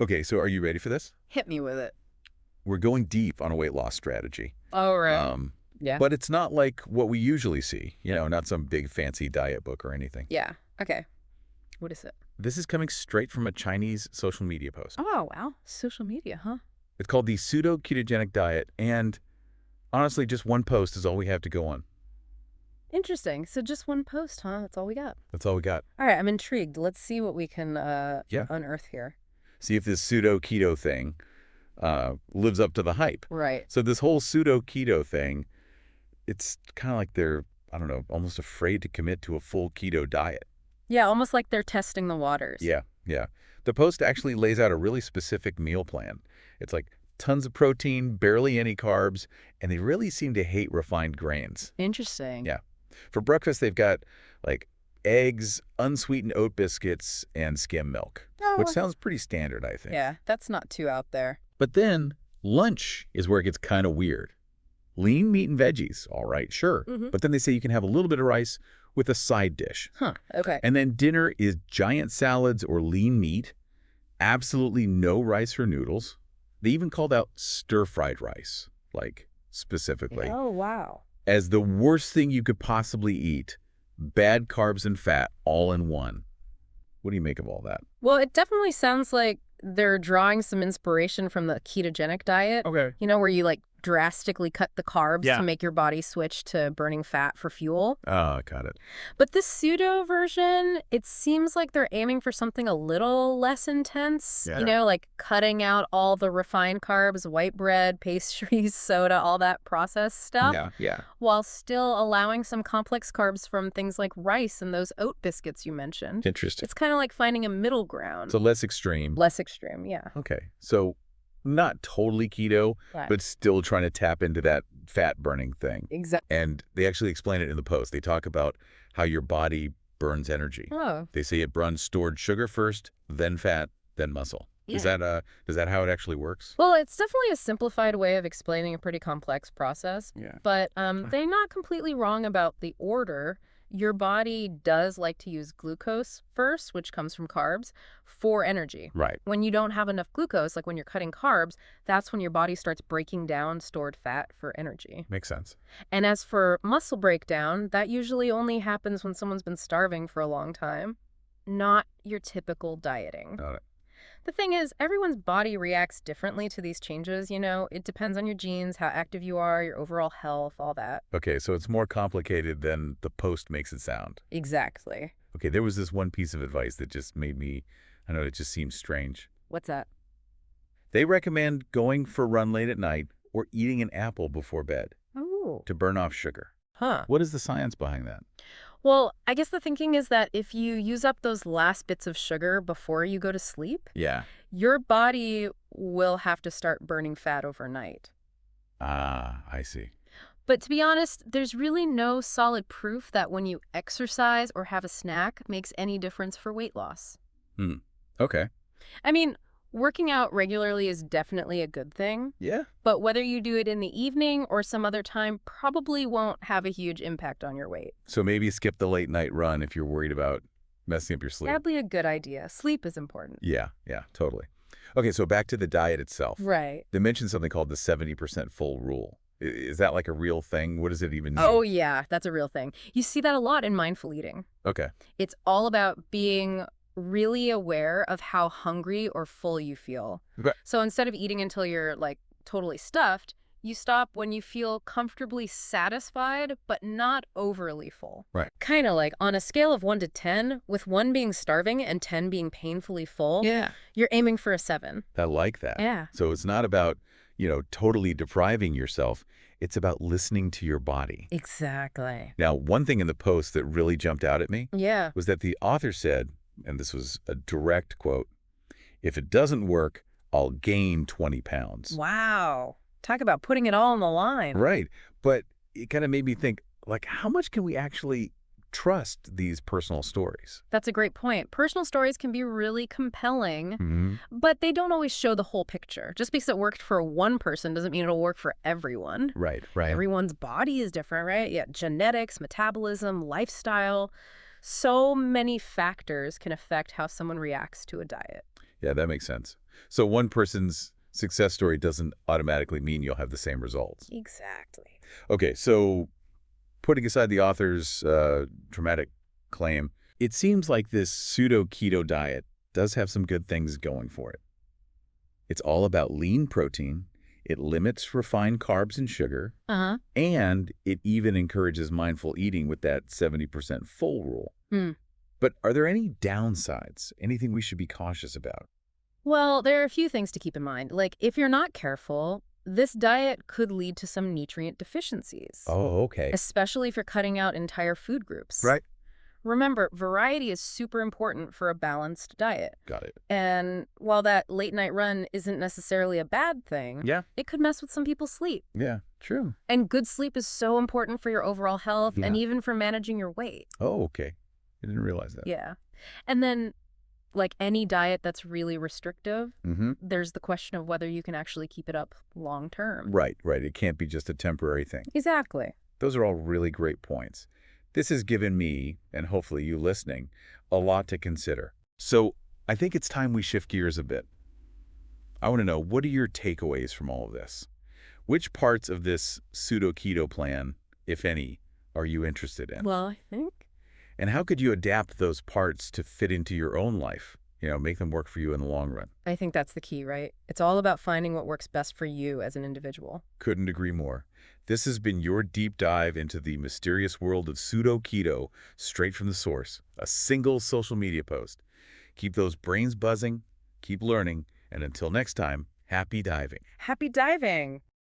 Okay, so are you ready for this? Hit me with it. We're going deep on a weight loss strategy. All right. Um, Yeah. but it's not like what we usually see, not some big fancy diet book or anything. Yeah. Okay. What is it? This is coming straight from a Chinese social media post. Oh, wow. Social media, huh? It's called the Pseudo-ketogenic diet, and honestly, just one post is all we have to go on. Interesting. So just one post, huh? That's all we got. That's all we got. All right. I'm intrigued. Let's see what we can Yeah. unearth here. See if this pseudo-keto thing lives up to the hype. Right. So this whole pseudo-keto thing, it's kind of like they're, I don't know, almost afraid to commit to a full keto diet. Yeah, almost like they're testing the waters. Yeah, yeah. The post actually lays out a really specific meal plan. It's like tons of protein, barely any carbs, and they really seem to hate refined grains. Interesting. Yeah. For breakfast, they've got like eggs, unsweetened oat biscuits, and skim milk, which Oh, sounds pretty standard, I think. yeah, that's not too out there. But then lunch is where it gets kind of weird. Lean meat and veggies, all right, sure. Mhm. But then they say you can have a little bit of rice with a side dish. Huh. Okay. And then dinner is giant salads or lean meat, absolutely no rice or noodles. They even called out stir-fried rice, like specifically, Oh, wow. as the worst thing you could possibly eat. Bad carbs and fat all in one. What do you make of all that? Well, it definitely sounds like they're drawing some inspiration from the ketogenic diet. Okay. You know, where you like drastically cut the carbs Yeah. to make your body switch to burning fat for fuel. Oh, got it. But this pseudo version, it seems like they're aiming for something a little less intense. Yeah. You know, like cutting out all the refined carbs, white bread, pastries, soda, all that processed stuff, Yeah. while still allowing some complex carbs from things like rice and those oat biscuits you mentioned. Interesting. It's kind of like finding a middle ground. So less extreme. Less extreme, yeah. Okay. So not totally keto, Right. but still trying to tap into that fat burning thing. Exactly. And they actually explain it in the post. They talk about how your body burns energy. Oh, They say it burns stored sugar first, then fat, then muscle. yeah. Is that how it actually works? Well, it's definitely a simplified way of explaining a pretty complex process. Yeah. But they're not completely wrong about the order. Your body does like to use glucose first, which comes from carbs, for energy. Right. When you don't have enough glucose, like when you're cutting carbs, that's when your body starts breaking down stored fat for energy. Makes sense. And as for muscle breakdown, that usually only happens when someone's been starving for a long time, not your typical dieting. Got it. The thing is, everyone's body reacts differently to these changes, you know? It depends on your genes, how active you are, your overall health, all that. Okay, so it's more complicated than the post makes it sound. Exactly. Okay, there was this one piece of advice that just made me, I know it just seems strange. What's that? They recommend going for a run late at night or eating an apple before bed Oh. to burn off sugar. Huh. What is the science behind that? Well, I guess the thinking is that if you use up those last bits of sugar before you go to sleep, Yeah. your body will have to start burning fat overnight. Ah, I see. But to be honest, there's really no solid proof that when you exercise or have a snack makes any difference for weight loss. Okay. I mean, working out regularly is definitely a good thing, Yeah. but whether you do it in the evening or some other time probably won't have a huge impact on your weight. So maybe skip the late night run if you're worried about messing up your sleep. Probably a good idea. Sleep is important. Yeah, totally. Okay, so back to the diet itself. Right. They mentioned something called the 70% full rule. Is that like a real thing? What does it even mean? Oh, yeah, that's a real thing. You see that a lot in mindful eating. Okay. It's all about being really aware of how hungry or full you feel. Okay. So instead of eating until you're like totally stuffed, you stop when you feel comfortably satisfied, but not overly full. Right. Kind of like on a scale of 1 to 10, with 1 being starving and 10 being painfully full, Yeah. you're aiming for a 7. I like that. Yeah. So it's not about, totally depriving yourself. It's about listening to your body. Exactly. Now, one thing in the post that really jumped out at me Yeah. was that the author said, and this was a direct quote, "If it doesn't work, I'll gain 20 pounds." Wow. Talk about putting it all on the line. Right. But it kind of made me think, like, how much can we actually trust these personal stories? That's a great point. Personal stories can be really compelling, Mm-hmm. but they don't always show the whole picture. Just because it worked for one person doesn't mean it'll work for everyone. Right. Everyone's body is different, right? Yeah, genetics, metabolism, lifestyle. So many factors can affect how someone reacts to a diet. Yeah, that makes sense. So one person's success story doesn't automatically mean you'll have the same results. Exactly. Okay, so putting aside the author's dramatic claim, it seems like this pseudo-keto diet does have some good things going for it. It's all about lean protein, it limits refined carbs and sugar, Uh-huh. and it even encourages mindful eating with that 70% full rule. Hmm. But are there any downsides? Anything we should be cautious about? Well, there are a few things to keep in mind. Like, if you're not careful, this diet could lead to some nutrient deficiencies, Oh, okay. especially if you're cutting out entire food groups. Right. Remember, variety is super important for a balanced diet. Got it. And while that late night run isn't necessarily a bad thing, Yeah. it could mess with some people's sleep. Yeah, true. And good sleep is so important for your overall health and Yeah. even for managing your weight. Oh, okay. I didn't realize that. Yeah. And then, like any diet that's really restrictive, Mm-hmm. there's the question of whether you can actually keep it up long term. Right, right. It can't be just a temporary thing. Exactly. Those are all really great points. This has given me, and hopefully you listening, a lot to consider. So I think it's time we shift gears a bit. I want to know, what are your takeaways from all of this? Which parts of this pseudo-keto plan, if any, are you interested in? Well, I think. And how could you adapt those parts to fit into your own life? Make them work for you in the long run. I think that's the key, right? It's all about finding what works best for you as an individual. Couldn't agree more. This has been your deep dive into the mysterious world of pseudo-keto, straight from the source. A single social media post. Keep those brains buzzing, keep learning, and until next time, happy diving. Happy diving!